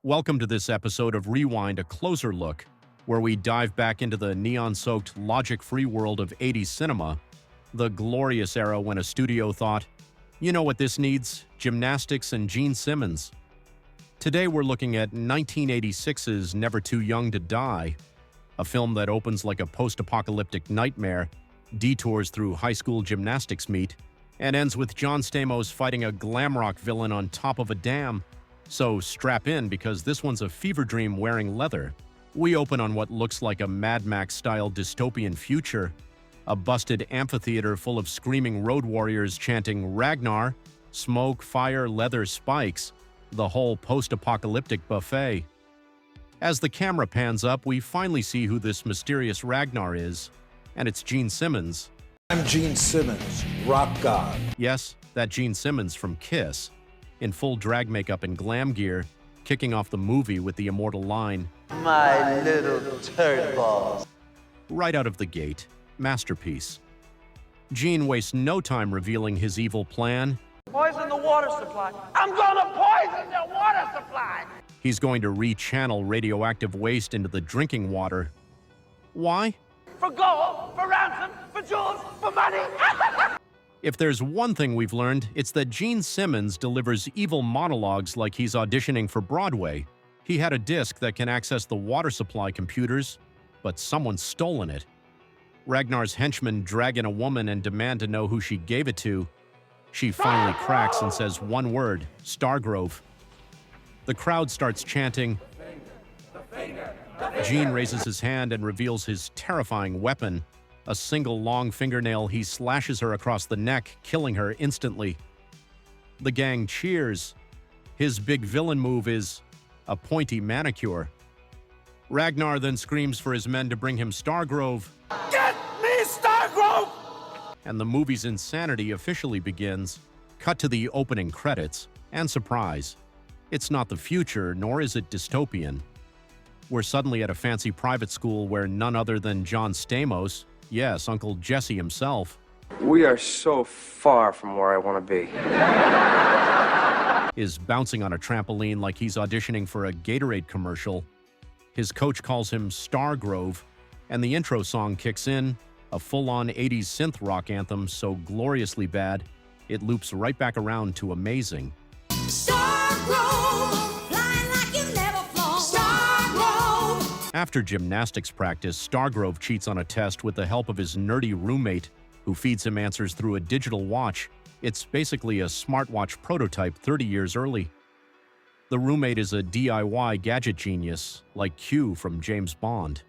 Welcome to this episode of Rewind, a closer look, where we dive back into the neon-soaked, logic-free world of 80s cinema, the glorious era when a studio thought, you know what this needs? Gymnastics and Gene Simmons. Today we're looking at 1986's Never Too Young to Die, a film that opens like a post-apocalyptic nightmare, detours through high school gymnastics meet, and ends with John Stamos fighting a glam-rock villain on top of a dam. So strap in, because this one's a fever dream wearing leather. We open on what looks like a Mad Max-style dystopian future, a busted amphitheater full of screaming road warriors chanting Ragnar, smoke, fire, leather, spikes, the whole post-apocalyptic buffet. As the camera pans up, we finally see who this mysterious Ragnar is, and it's Gene Simmons. I'm Gene Simmons, rock god. Yes, that Gene Simmons from Kiss, in full drag makeup and glam gear, kicking off the movie with the immortal line, "My little turd balls." Right out of the gate, masterpiece. Gene wastes no time revealing his evil plan. Poison the water supply. I'm gonna poison the water supply! He's going to rechannel radioactive waste into the drinking water. Why? For gold, for ransom, for jewels, for money! If there's one thing we've learned, it's that Gene Simmons delivers evil monologues like he's auditioning for Broadway. He had a disc that can access the water supply computers, but someone's stolen it. Ragnar's henchmen drag in a woman and demand to know who she gave it to. She finally cracks and says one word, Stargrove. The crowd starts chanting. Gene raises his hand and reveals his terrifying weapon. A single long fingernail, he slashes her across the neck, killing her instantly. The gang cheers. His big villain move is a pointy manicure. Ragnar then screams for his men to bring him Stargrove. Get me Stargrove! And the movie's insanity officially begins. Cut to the opening credits, and surprise, it's not the future, nor is it dystopian. We're suddenly at a fancy private school where none other than John Stamos, yes, Uncle Jesse himself, We are so far from where I want to be. is bouncing on a trampoline like he's auditioning for a Gatorade commercial. His coach calls him Stargrove, and the intro song kicks in, a full-on 80s synth rock anthem so gloriously bad, it loops right back around to amazing. Stargrove, flying like you never flown. Stargrove. After gymnastics practice, Stargrove cheats on a test with the help of his nerdy roommate, who feeds him answers through a digital watch. It's basically a smartwatch prototype 30 years early. The roommate is a DIY gadget genius, like Q from James Bond.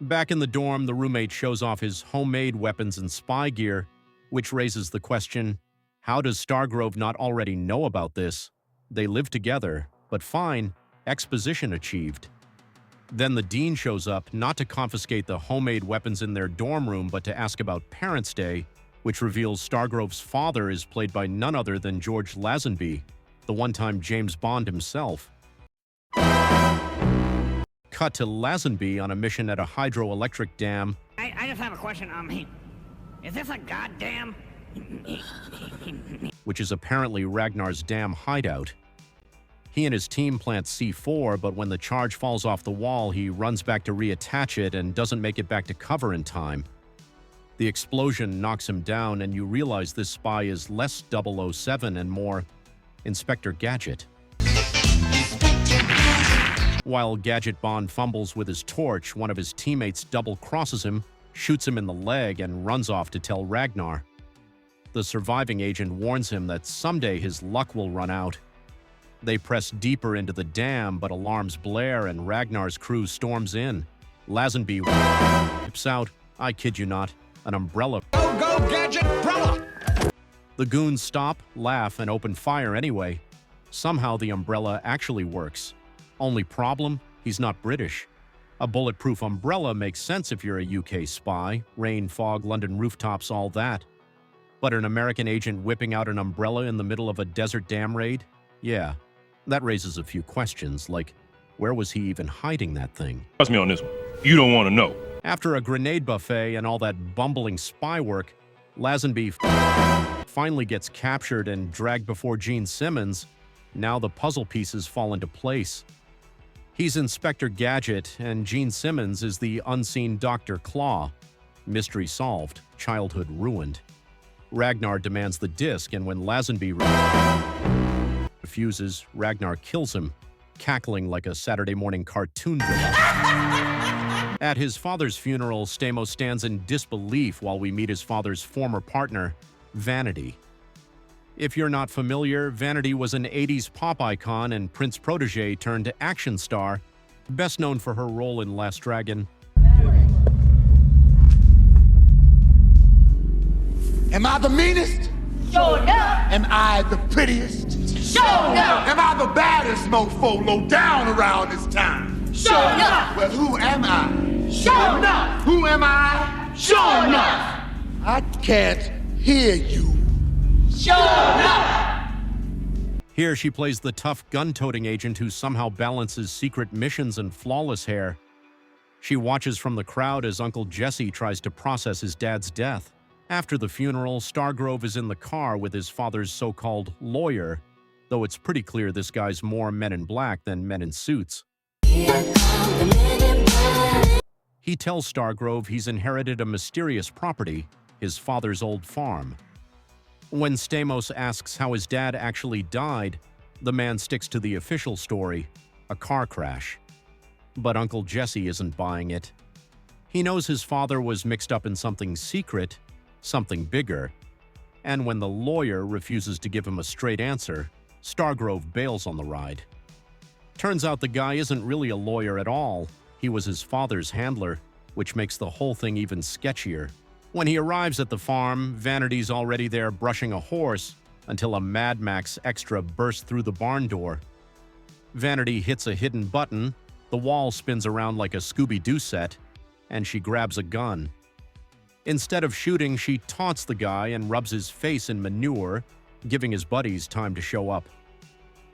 Back in the dorm, the roommate shows off his homemade weapons and spy gear, which raises the question, how does Stargrove not already know about this? They live together, but fine, exposition achieved. Then the dean shows up, not to confiscate the homemade weapons in their dorm room, but to ask about Parents' Day, which reveals Stargrove's father is played by none other than George Lazenby, the one-time James Bond himself. Cut to Lazenby on a mission at a hydroelectric dam. I just have a question. Is this a goddamn? Which is apparently Ragnar's dam hideout. He and his team plant C4, but when the charge falls off the wall, he runs back to reattach it and doesn't make it back to cover in time. The explosion knocks him down, and you realize this spy is less 007 and more Inspector Gadget. While Gadget Bond fumbles with his torch, one of his teammates double-crosses him, shoots him in the leg, and runs off to tell Ragnar. The surviving agent warns him that someday his luck will run out. They press deeper into the dam, but alarms blare and Ragnar's crew storms in. Lazenby whips out, I kid you not, an umbrella. Go, Gadget, umbrella! The goons stop, laugh, and open fire anyway. Somehow the umbrella actually works. Only problem, he's not British. A bulletproof umbrella makes sense if you're a UK spy, rain, fog, London rooftops, all that. But an American agent whipping out an umbrella in the middle of a desert dam raid? Yeah, that raises a few questions, like, where was he even hiding that thing? Trust me on this one. You don't want to know. After a grenade buffet and all that bumbling spy work, Lazenby finally gets captured and dragged before Gene Simmons, Now the puzzle pieces fall into place. He's Inspector Gadget, and Gene Simmons is the unseen Dr. Claw. Mystery solved, childhood ruined. Ragnar demands the disc, and when Lazenby refuses, Ragnar kills him, cackling like a Saturday morning cartoon villain. At his father's funeral, Stamos stands in disbelief while we meet his father's former partner, Vanity. If you're not familiar, Vanity was an 80s pop icon and Prince protege turned action star, best known for her role in Last Dragon. Am I the meanest? Sure enough. Am I the prettiest? Sure enough. Am I the baddest mofo low down around this town? Sure enough. Well, who am I? Sure enough. Who am I? Sure enough. I can't hear you. Sure enough. Here she plays the tough gun-toting agent who somehow balances secret missions and flawless hair. She watches from the crowd as Uncle Jesse tries to process his dad's death. After the funeral, Stargrove is in the car with his father's so-called lawyer, though it's pretty clear this guy's more men in black than men in suits. He tells Stargrove he's inherited a mysterious property, his father's old farm. When Stamos asks how his dad actually died, the man sticks to the official story, a car crash. But Uncle Jesse isn't buying it. He knows his father was mixed up in something secret, something bigger, and when the lawyer refuses to give him a straight answer, Stargrove bails on the ride. Turns out the guy isn't really a lawyer at all. He was his father's handler, which makes the whole thing even sketchier. When he arrives at the farm, Vanity's already there brushing a horse until a Mad Max extra bursts through the barn door. Vanity hits a hidden button, the wall spins around like a Scooby-Doo set, and she grabs a gun. Instead of shooting, she taunts the guy and rubs his face in manure, giving his buddies time to show up.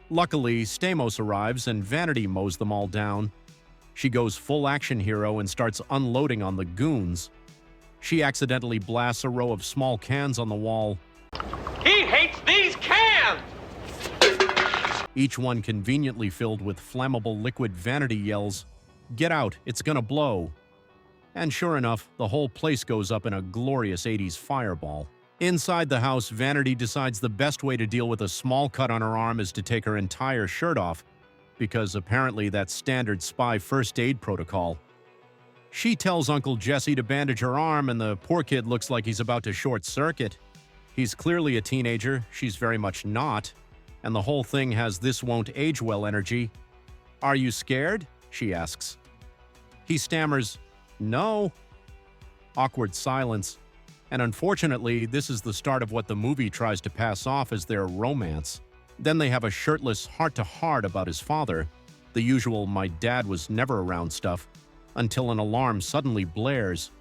Luckily, Stamos arrives and Vanity mows them all down. She goes full action hero and starts unloading on the goons. She accidentally blasts a row of small cans on the wall. He hates these cans! Each one conveniently filled with flammable liquid. Vanity yells, "Get out, it's gonna blow." And sure enough, the whole place goes up in a glorious 80s fireball. Inside the house, Vanity decides the best way to deal with a small cut on her arm is to take her entire shirt off, because apparently that's standard spy first aid protocol. She tells Uncle Jesse to bandage her arm, and the poor kid looks like he's about to short circuit. He's clearly a teenager, she's very much not, and the whole thing has this won't age well energy. "Are you scared?" she asks. He stammers, "No." Awkward silence. And unfortunately, this is the start of what the movie tries to pass off as their romance. Then they have a shirtless heart-to-heart about his father, the usual "my dad was never around" stuff, until an alarm suddenly blares.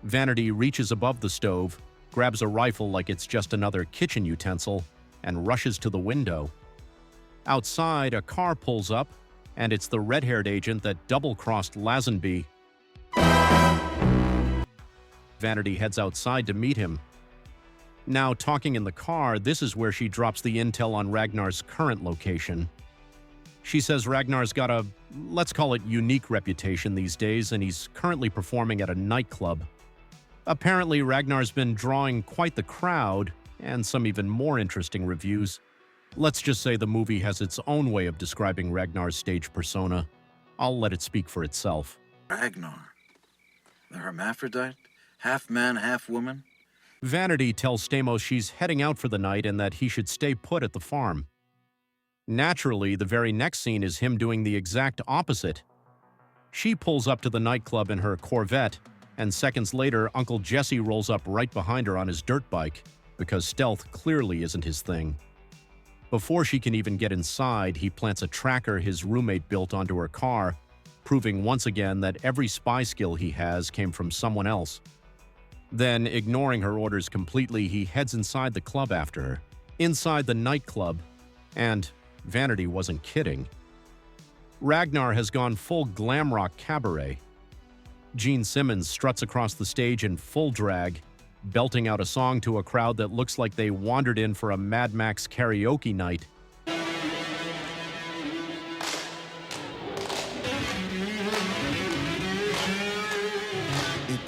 Vanity reaches above the stove, grabs a rifle like it's just another kitchen utensil, and rushes to the window. Outside, a car pulls up, and it's the red-haired agent that double-crossed Lazenby. Vanity heads outside to meet him. Now, talking in the car, this is where she drops the intel on Ragnar's current location. She says Ragnar's got a, let's call it, unique reputation these days, and he's currently performing at a nightclub. Apparently, Ragnar's been drawing quite the crowd, and some even more interesting reviews. Let's just say the movie has its own way of describing Ragnar's stage persona. I'll let it speak for itself. Ragnar, the hermaphrodite? Half man, half woman? Vanity tells Stamos she's heading out for the night and that he should stay put at the farm. Naturally, the very next scene is him doing the exact opposite. She pulls up to the nightclub in her Corvette, and seconds later, Uncle Jesse rolls up right behind her on his dirt bike, because stealth clearly isn't his thing. Before she can even get inside, he plants a tracker his roommate built onto her car, proving once again that every spy skill he has came from someone else. Then, ignoring her orders completely, he heads inside the club after her. Inside the nightclub, and Vanity wasn't kidding, Ragnar has gone full glam-rock cabaret. Gene Simmons struts across the stage in full drag, belting out a song to a crowd that looks like they wandered in for a Mad Max karaoke night.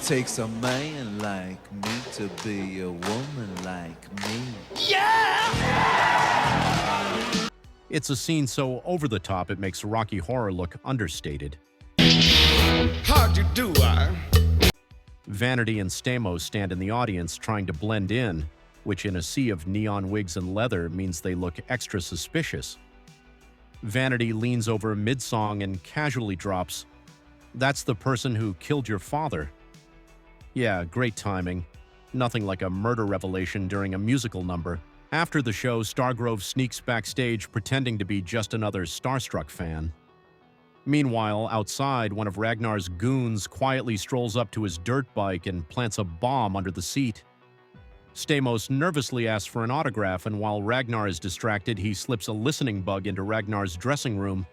takes a man like me to be a woman like me. It's a scene so over the top it makes Rocky Horror look understated. How'd you do, Vanity and Stamos stand in the audience trying to blend in, which in a sea of neon wigs and leather means they look extra suspicious. Vanity leans over mid-song and casually drops, "That's the person who killed your father." Yeah, great timing. Nothing like a murder revelation during a musical number. After the show, Stargrove sneaks backstage pretending to be just another starstruck fan. Meanwhile, outside, one of Ragnar's goons quietly strolls up to his dirt bike and plants a bomb under the seat. Stamos nervously asks for an autograph, and while Ragnar is distracted, he slips a listening bug into Ragnar's dressing room.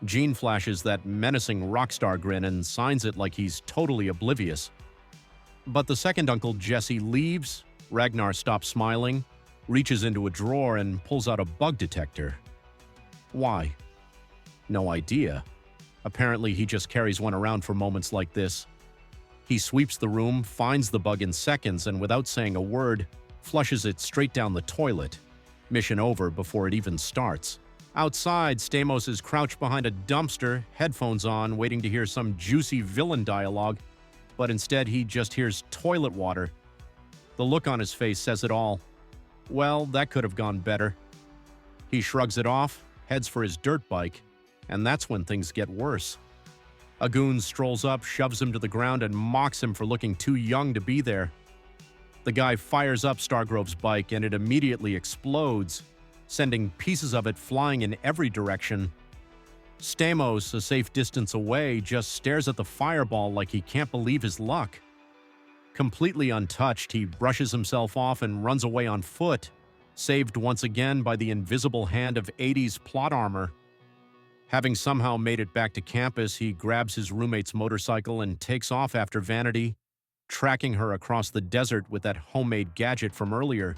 Gene flashes that menacing rockstar grin and signs it like he's totally oblivious. But the second Uncle Jesse leaves, Ragnar stops smiling, reaches into a drawer, and pulls out a bug detector. Why? No idea. Apparently, he just carries one around for moments like this. He sweeps the room, finds the bug in seconds, and without saying a word, flushes it straight down the toilet. Mission over before it even starts. Outside, Stamos is crouched behind a dumpster, headphones on, waiting to hear some juicy villain dialogue, but instead he just hears toilet water. The look on his face says it all. Well, that could have gone better. He shrugs it off, heads for his dirt bike, and that's when things get worse. A goon strolls up, shoves him to the ground, and mocks him for looking too young to be there. The guy fires up Stargrove's bike, and it immediately explodes, sending pieces of it flying in every direction. Stamos, a safe distance away, just stares at the fireball like he can't believe his luck. Completely untouched, he brushes himself off and runs away on foot, saved once again by the invisible hand of 80s plot armor. Having somehow made it back to campus, he grabs his roommate's motorcycle and takes off after Vanity, tracking her across the desert with that homemade gadget from earlier.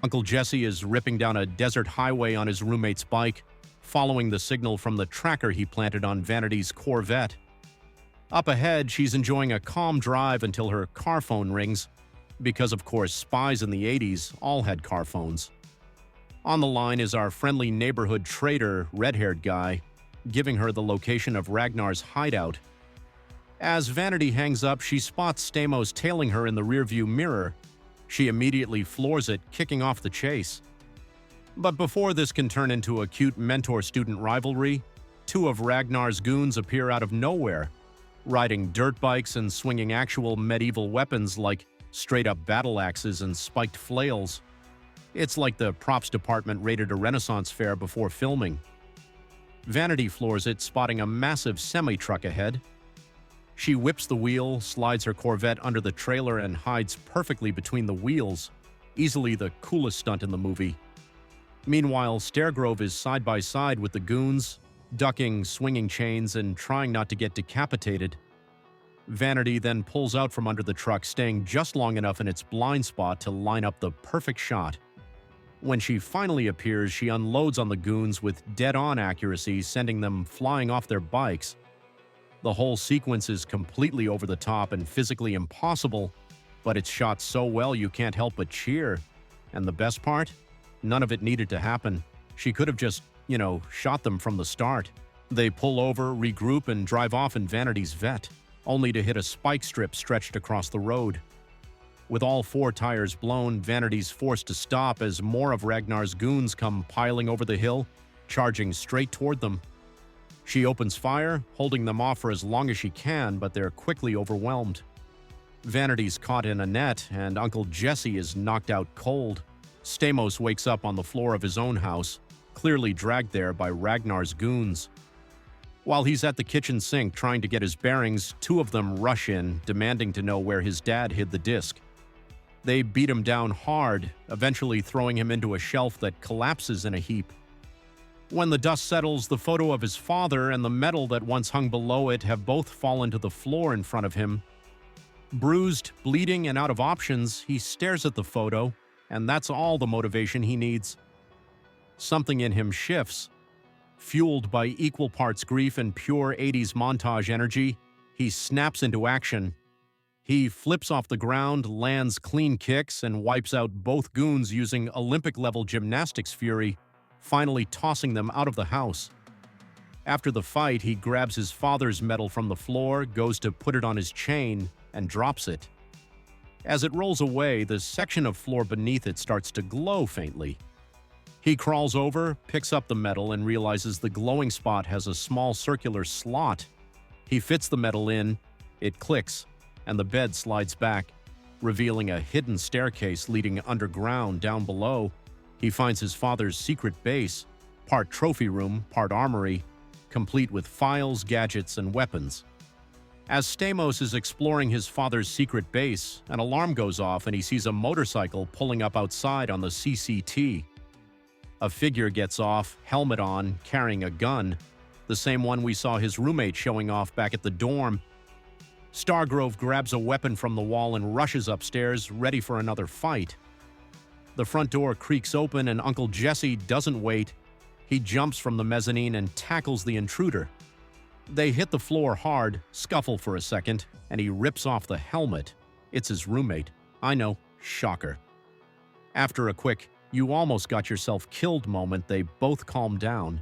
Uncle Jesse is ripping down a desert highway on his roommate's bike, following the signal from the tracker he planted on Vanity's Corvette. Up ahead, she's enjoying a calm drive until her car phone rings, because of course spies in the 80s all had car phones. On the line is our friendly neighborhood trader, red-haired guy, giving her the location of Ragnar's hideout. As Vanity hangs up, she spots Stamos tailing her in the rearview mirror. She immediately floors it, kicking off the chase. But before this can turn into a cute mentor-student rivalry, two of Ragnar's goons appear out of nowhere, riding dirt bikes and swinging actual medieval weapons like straight-up battle axes and spiked flails. It's like the props department raided a Renaissance fair before filming. Vanity floors it, spotting a massive semi-truck ahead. She whips the wheel, slides her Corvette under the trailer, and hides perfectly between the wheels, easily the coolest stunt in the movie. Meanwhile, Stargrove is side by side with the goons, ducking swinging chains and trying not to get decapitated. Vanity then pulls out from under the truck, staying just long enough in its blind spot to line up the perfect shot. When she finally appears, she unloads on the goons with dead-on accuracy, sending them flying off their bikes. The whole sequence is completely over the top and physically impossible, but it's shot so well you can't help but cheer. And the best part? None of it needed to happen. She could have just, shot them from the start. They pull over, regroup, and drive off in Vanity's Vet, only to hit a spike strip stretched across the road. With all four tires blown, Vanity's forced to stop as more of Ragnar's goons come piling over the hill, charging straight toward them. She opens fire, holding them off for as long as she can, but they're quickly overwhelmed. Vanity's caught in a net, and Uncle Jesse is knocked out cold. Stamos wakes up on the floor of his own house, clearly dragged there by Ragnar's goons. While he's at the kitchen sink trying to get his bearings, two of them rush in, demanding to know where his dad hid the disc. They beat him down hard, eventually throwing him into a shelf that collapses in a heap. When the dust settles, the photo of his father and the medal that once hung below it have both fallen to the floor in front of him. Bruised, bleeding, and out of options, he stares at the photo, and that's all the motivation he needs. Something in him shifts. Fueled by equal parts grief and pure 80s montage energy, he snaps into action. He flips off the ground, lands clean kicks, and wipes out both goons using Olympic-level gymnastics fury, finally tossing them out of the house. After the fight, he grabs his father's medal from the floor, goes to put it on his chain, and drops it. As it rolls away, the section of floor beneath it starts to glow faintly. He crawls over, picks up the medal, and realizes the glowing spot has a small circular slot. He fits the medal in, it clicks, and the bed slides back, revealing a hidden staircase leading underground down below. He finds his father's secret base, part trophy room, part armory, complete with files, gadgets, and weapons. As Stamos is exploring his father's secret base, an alarm goes off and he sees a motorcycle pulling up outside on the CCT. A figure gets off, helmet on, carrying a gun, the same one we saw his roommate showing off back at the dorm. Stargrove grabs a weapon from the wall and rushes upstairs, ready for another fight. The front door creaks open and Uncle Jesse doesn't wait. He jumps from the mezzanine and tackles the intruder. They hit the floor hard, scuffle for a second, and he rips off the helmet. It's his roommate. I know, shocker. After a quick, "you almost got yourself killed" moment, they both calm down.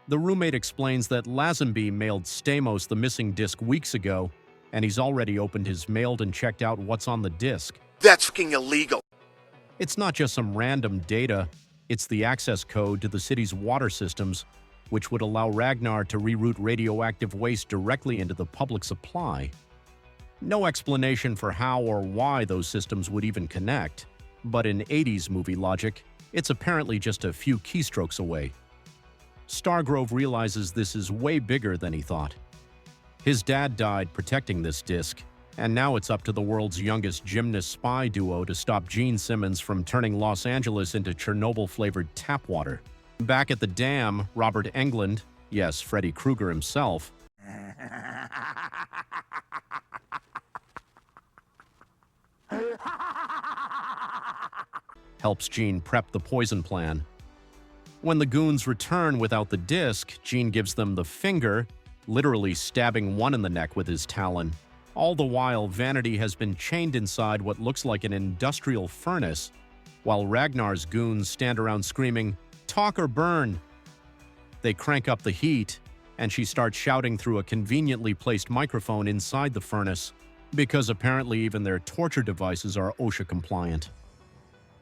The roommate explains that Lazenby mailed Stamos the missing disc weeks ago, and he's already opened his mailed and checked out what's on the disc. That's fucking illegal. It's not just some random data, it's the access code to the city's water systems, which would allow Ragnar to reroute radioactive waste directly into the public supply. No explanation for how or why those systems would even connect, but in 80s movie logic, it's apparently just a few keystrokes away. Stargrove realizes this is way bigger than he thought. His dad died protecting this disc, and now it's up to the world's youngest gymnast spy duo to stop Gene Simmons from turning Los Angeles into Chernobyl-flavored tap water. Back at the dam, Robert Englund, yes, Freddy Krueger himself, helps Gene prep the poison plan. When the goons return without the disc, Gene gives them the finger, literally stabbing one in the neck with his talon. All the while, Vanity has been chained inside what looks like an industrial furnace, while Ragnar's goons stand around screaming, "Talk or burn!" They crank up the heat, and she starts shouting through a conveniently placed microphone inside the furnace, because apparently even their torture devices are OSHA compliant.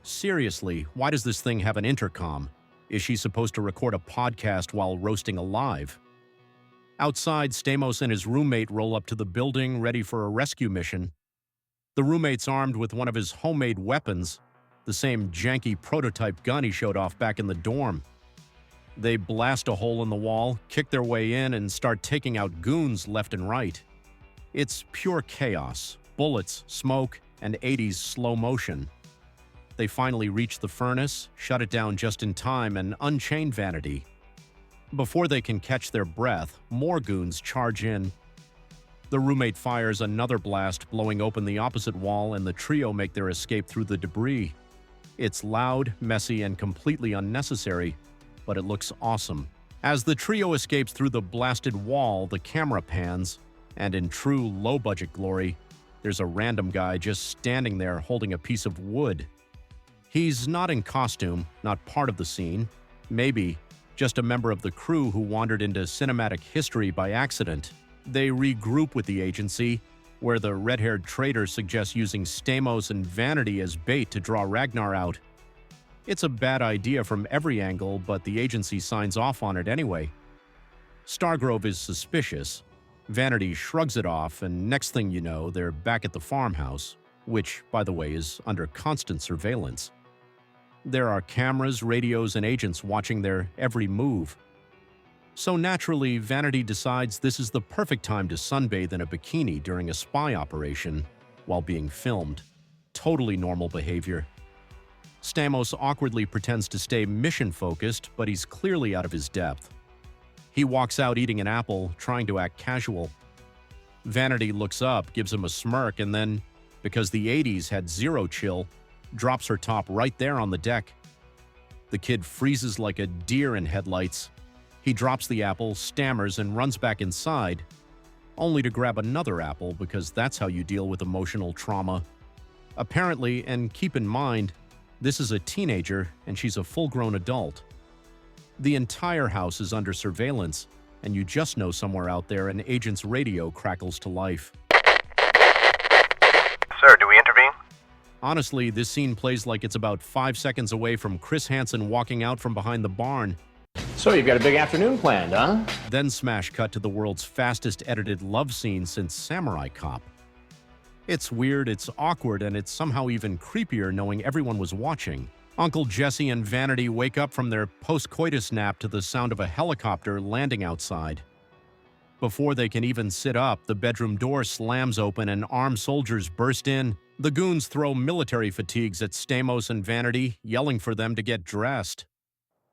Seriously, why does this thing have an intercom? Is she supposed to record a podcast while roasting alive? Outside, Stamos and his roommate roll up to the building, ready for a rescue mission. The roommate's armed with one of his homemade weapons, the same janky prototype gun he showed off back in the dorm. They blast a hole in the wall, kick their way in, and start taking out goons left and right. It's pure chaos, bullets, smoke, and 80s slow motion. They finally reach the furnace, shut it down just in time, and unchain Vanity. Before they can catch their breath, more goons charge in. The roommate fires another blast, blowing open the opposite wall, and the trio make their escape through the debris. It's loud, messy, and completely unnecessary, but it looks awesome. As the trio escapes through the blasted wall, the camera pans, and in true low-budget glory, there's a random guy just standing there holding a piece of wood. He's not in costume, not part of the scene, maybe just a member of the crew who wandered into cinematic history by accident. They regroup with the agency, where the red-haired traitor suggests using Stamos and Vanity as bait to draw Ragnar out. It's a bad idea from every angle, but the agency signs off on it anyway. Stargrove is suspicious. Vanity shrugs it off, and next thing you know, they're back at the farmhouse, which, by the way, is under constant surveillance. There are cameras, radios, and agents watching their every move. So naturally, Vanity decides this is the perfect time to sunbathe in a bikini during a spy operation while being filmed. Totally normal behavior. Stamos awkwardly pretends to stay mission-focused, but he's clearly out of his depth. He walks out eating an apple, trying to act casual. Vanity looks up, gives him a smirk, and then, because the 80s had zero chill, drops her top right there on the deck. The kid freezes like a deer in headlights. He drops the apple, stammers, and runs back inside. only to grab another apple because that's how you deal with emotional trauma. Apparently, and keep in mind, this is a teenager and she's a full-grown adult. The entire house is under surveillance, and you just know somewhere out there an agent's radio crackles to life. Sir, do we intervene? Honestly, this scene plays like it's about 5 seconds away from Chris Hansen walking out from behind the barn. So you've got a big afternoon planned, huh? Then smash cut to the world's fastest edited love scene since Samurai Cop. It's weird, it's awkward, and it's somehow even creepier knowing everyone was watching. Uncle Jesse and Vanity wake up from their post-coitus nap to the sound of a helicopter landing outside. Before they can even sit up, the bedroom door slams open and armed soldiers burst in. The goons throw military fatigues at Stamos and Vanity, yelling for them to get dressed.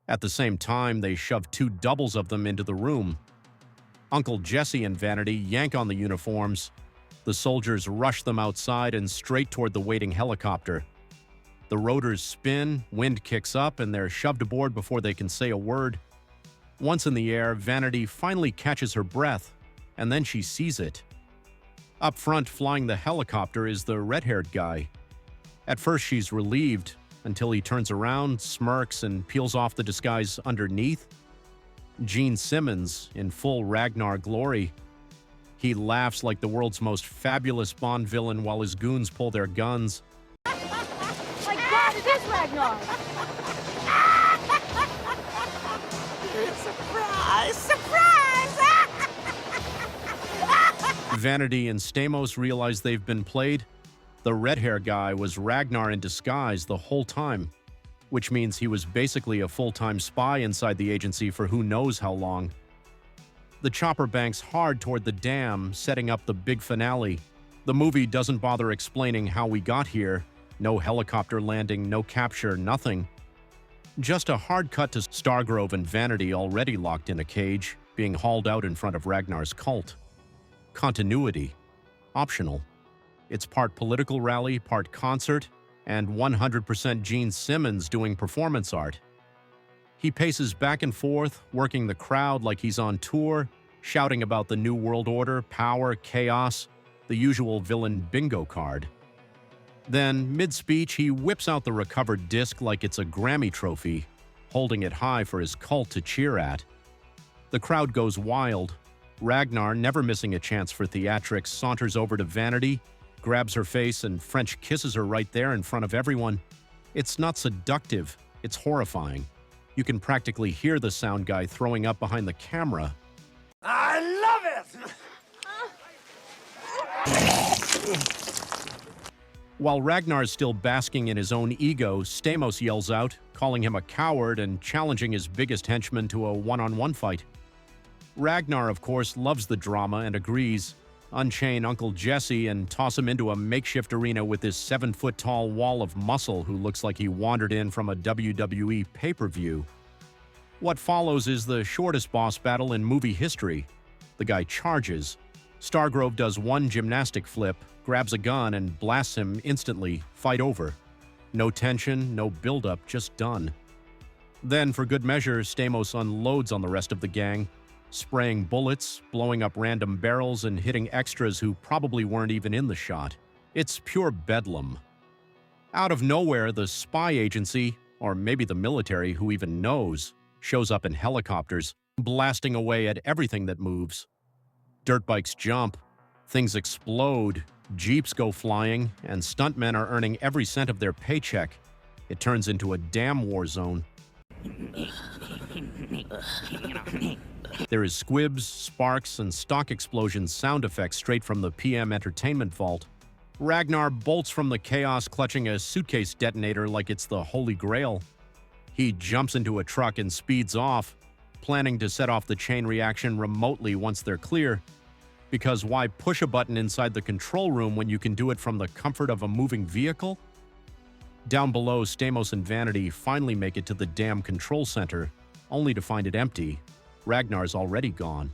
At the same time, they shove 2 doubles of them into the room. Uncle Jesse and Vanity yank on the uniforms. The soldiers rush them outside and straight toward the waiting helicopter. The rotors spin, wind kicks up, and they're shoved aboard before they can say a word. Once in the air, Vanity finally catches her breath, and then she sees it. Up front, flying the helicopter, is the red-haired guy. At first, she's relieved, until he turns around, smirks, and peels off the disguise underneath. Gene Simmons, in full Ragnar glory. He laughs like the world's most fabulous Bond villain while his goons pull their guns. My God, it is Ragnar! Surprise! Surprise! Vanity and Stamos realize they've been played. The red-hair guy was Ragnar in disguise the whole time, which means he was basically a full-time spy inside the agency for who knows how long. The chopper banks hard toward the dam, setting up the big finale. The movie doesn't bother explaining how we got here. No helicopter landing, no capture, nothing. Just a hard cut to Stargrove and Vanity already locked in a cage, being hauled out in front of Ragnar's cult. Continuity. Optional. It's part political rally, part concert, and 100% Gene Simmons doing performance art. He paces back and forth, working the crowd like he's on tour, shouting about the New World Order, power, chaos, the usual villain bingo card. Then, mid-speech, he whips out the recovered disc like it's a Grammy trophy, holding it high for his cult to cheer at. The crowd goes wild. Ragnar, never missing a chance for theatrics, saunters over to Vanity, grabs her face, and French kisses her right there in front of everyone. It's not seductive, it's horrifying. You can practically hear the sound guy throwing up behind the camera. I love it! While Ragnar's still basking in his own ego, Stamos yells out, calling him a coward and challenging his biggest henchman to a one-on-one fight. Ragnar, of course, loves the drama and agrees. Unchain Uncle Jesse and toss him into a makeshift arena with this 7-foot-tall wall of muscle who looks like he wandered in from a WWE pay-per-view. What follows is the shortest boss battle in movie history. The guy charges. Stargrove does one gymnastic flip, grabs a gun, and blasts him instantly, fight over. No tension, no build-up, just done. Then, for good measure, Stamos unloads on the rest of the gang, spraying bullets, blowing up random barrels, and hitting extras who probably weren't even in the shot. It's pure bedlam. Out of nowhere, the spy agency, or maybe the military, who even knows, shows up in helicopters, blasting away at everything that moves. Dirt bikes jump, things explode, jeeps go flying, and stuntmen are earning every cent of their paycheck. It turns into a damn war zone. There is squibs, sparks, and stock explosion sound effects straight from the PM Entertainment Vault. Ragnar bolts from the chaos clutching a suitcase detonator like it's the Holy Grail. He jumps into a truck and speeds off, planning to set off the chain reaction remotely once they're clear. Because why push a button inside the control room when you can do it from the comfort of a moving vehicle? Down below, Stamos and Vanity finally make it to the damn control center, only to find it empty. Ragnar's already gone.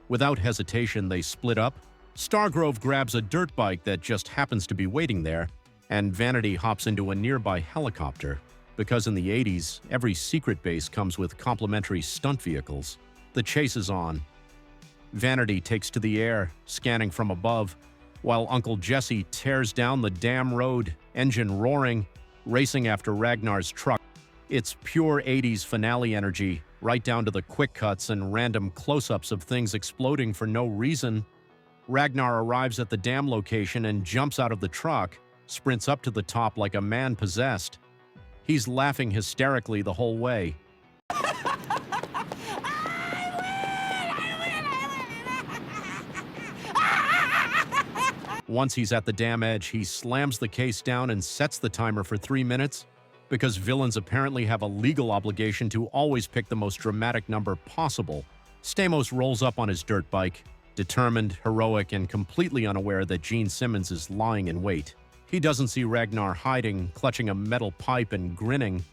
Without hesitation, they split up. Stargrove grabs a dirt bike that just happens to be waiting there, and Vanity hops into a nearby helicopter. Because in the 80s, every secret base comes with complimentary stunt vehicles. The chase is on. Vanity takes to the air, scanning from above, while Uncle Jesse tears down the damn road, engine roaring, racing after Ragnar's truck. It's pure 80s finale energy, right down to the quick cuts and random close-ups of things exploding for no reason. Ragnar arrives at the dam location and jumps out of the truck, sprints up to the top like a man possessed. He's laughing hysterically the whole way. Once he's at the dam edge, he slams the case down and sets the timer for 3 minutes, because villains apparently have a legal obligation to always pick the most dramatic number possible. Stamos rolls up on his dirt bike, determined, heroic, and completely unaware that Gene Simmons is lying in wait. He doesn't see Ragnar hiding, clutching a metal pipe and grinning.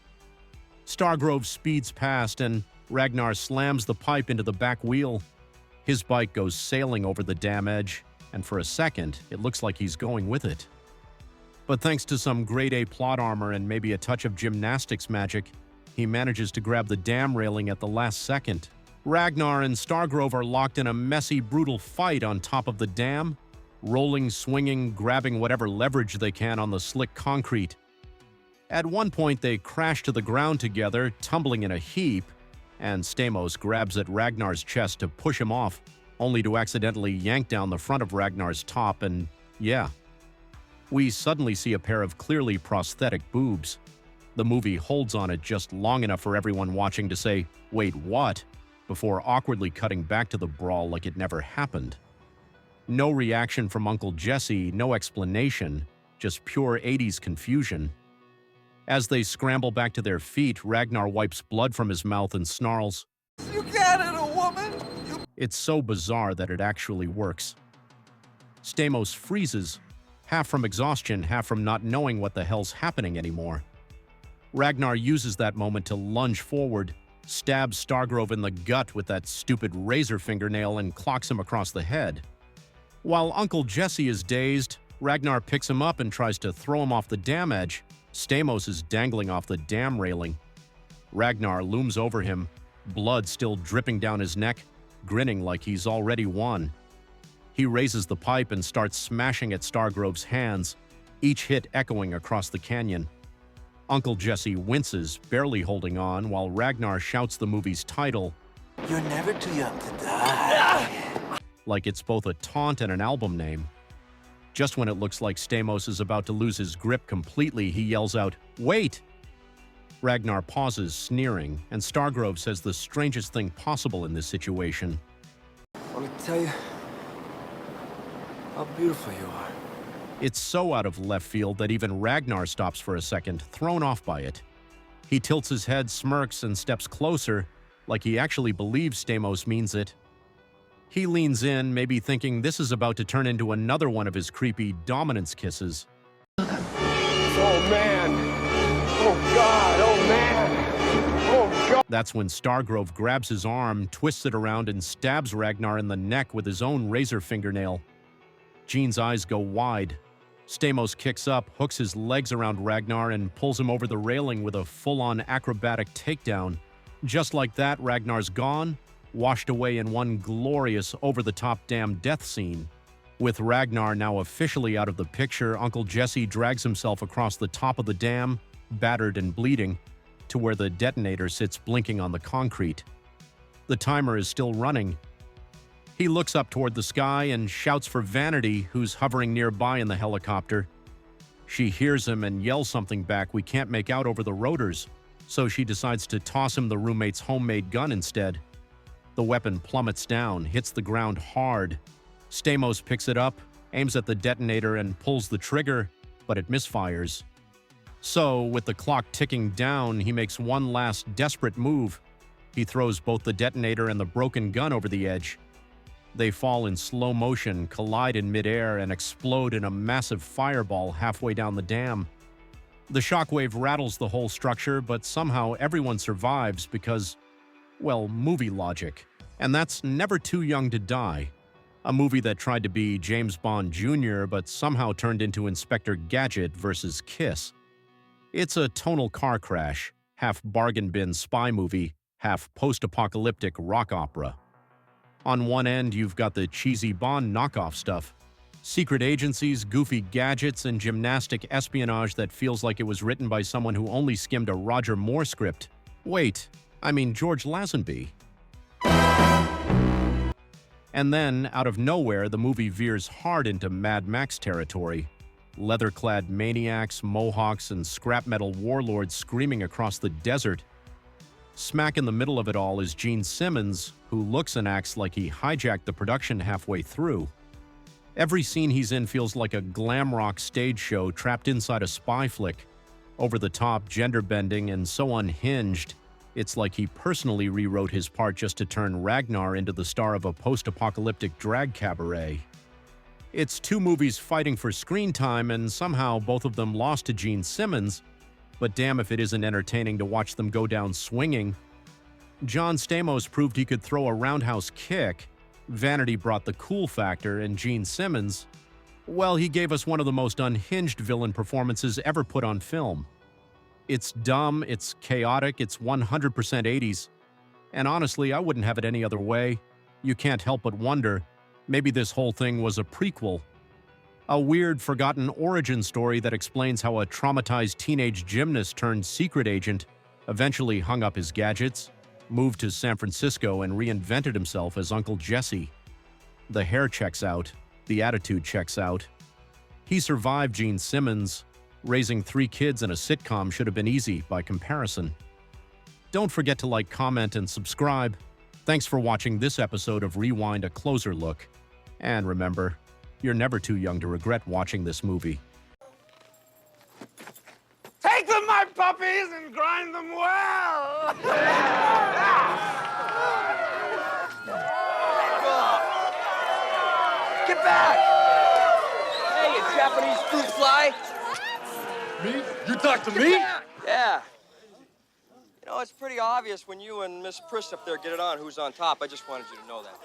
Stargrove speeds past, and Ragnar slams the pipe into the back wheel. His bike goes sailing over the dam edge, and for a second, it looks like he's going with it. But thanks to some grade A plot armor and maybe a touch of gymnastics magic, he manages to grab the dam railing at the last second. Ragnar and Stargrove are locked in a messy, brutal fight on top of the dam, rolling, swinging, grabbing whatever leverage they can on the slick concrete. At one point, they crash to the ground together, tumbling in a heap, and Stamos grabs at Ragnar's chest to push him off, only to accidentally yank down the front of Ragnar's top, and yeah. We suddenly see a pair of clearly prosthetic boobs. The movie holds on it just long enough for everyone watching to say, "Wait, what?" before awkwardly cutting back to the brawl like it never happened. No reaction from Uncle Jesse, no explanation, just pure 80s confusion. As they scramble back to their feet, Ragnar wipes blood from his mouth and snarls, You got it, a woman! It's so bizarre that it actually works. Stamos freezes, half from exhaustion, half from not knowing what the hell's happening anymore. Ragnar uses that moment to lunge forward, stabs Stargrove in the gut with that stupid razor fingernail, and clocks him across the head. While Uncle Jesse is dazed, Ragnar picks him up and tries to throw him off the dam edge. Stamos is dangling off the dam railing. Ragnar looms over him, blood still dripping down his neck, grinning like he's already won. He raises the pipe and starts smashing at Stargrove's hands, each hit echoing across the canyon. Uncle Jesse winces, barely holding on, while Ragnar shouts the movie's title, You're never too young to die. like it's both a taunt and an album name. Just when it looks like Stamos is about to lose his grip completely, he yells out, "Wait!" Ragnar pauses, sneering, and Stargrove says the strangest thing possible in this situation. Let me tell you how beautiful you are. It's so out of left field that even Ragnar stops for a second, thrown off by it. He tilts his head, smirks, and steps closer, like he actually believes Stamos means it. He leans in, maybe thinking this is about to turn into another one of his creepy dominance kisses. Oh, man. Oh, God. Oh, man. Oh, God. That's when Stargrove grabs his arm, twists it around, and stabs Ragnar in the neck with his own razor fingernail. Gene's eyes go wide. Stamos kicks up, hooks his legs around Ragnar, and pulls him over the railing with a full-on acrobatic takedown. Just like that, Ragnar's gone, washed away in one glorious over-the-top damn death scene. With Ragnar now officially out of the picture, Uncle Jesse drags himself across the top of the dam, battered and bleeding, to where the detonator sits blinking on the concrete. The timer is still running. He looks up toward the sky and shouts for Vanity, who's hovering nearby in the helicopter. She hears him and yells something back we can't make out over the rotors, so she decides to toss him the roommate's homemade gun instead. The weapon plummets down, hits the ground hard. Stamos picks it up, aims at the detonator, and pulls the trigger, but it misfires. So, with the clock ticking down, he makes one last desperate move. He throws both the detonator and the broken gun over the edge. They fall in slow motion, collide in midair, and explode in a massive fireball halfway down the dam. The shockwave rattles the whole structure, but somehow everyone survives because, well, movie logic. And that's Never Too Young to Die, a movie that tried to be James Bond Jr. but somehow turned into Inspector Gadget versus Kiss. It's a tonal car crash, half bargain bin spy movie, half post-apocalyptic rock opera. On one end, you've got the cheesy Bond knockoff stuff. Secret agencies, goofy gadgets, and gymnastic espionage that feels like it was written by someone who only skimmed a Roger Moore script. Wait, I mean George Lazenby. And then, out of nowhere, the movie veers hard into Mad Max territory. Leather-clad maniacs, mohawks, and scrap metal warlords screaming across the desert. Smack in the middle of it all is Gene Simmons, who looks and acts like he hijacked the production halfway through. Every scene he's in feels like a glam-rock stage show trapped inside a spy flick. Over-the-top, gender-bending, and so unhinged, it's like he personally rewrote his part just to turn Ragnar into the star of a post-apocalyptic drag cabaret. It's two movies fighting for screen time, and somehow both of them lost to Gene Simmons, but damn if it isn't entertaining to watch them go down swinging. John Stamos proved he could throw a roundhouse kick. Vanity brought the cool factor, and Gene Simmons, well, he gave us one of the most unhinged villain performances ever put on film. It's dumb, it's chaotic, it's 100% 80s. And honestly, I wouldn't have it any other way. You can't help but wonder, maybe this whole thing was a prequel. A weird, forgotten origin story that explains how a traumatized teenage gymnast turned secret agent eventually hung up his gadgets, moved to San Francisco, and reinvented himself as Uncle Jesse. The hair checks out, the attitude checks out. He survived Gene Simmons. Raising 3 kids in a sitcom should have been easy by comparison. Don't forget to like, comment, and subscribe. Thanks for watching this episode of Rewind: A Closer Look. And remember, you're never too young to regret watching this movie. Take them, my puppies, and grind them well. Get back! Hey, you Japanese fruit fly! Me? You talk to me? Yeah. You know, it's pretty obvious when you and Miss Priss up there get it on who's on top. I just wanted you to know that.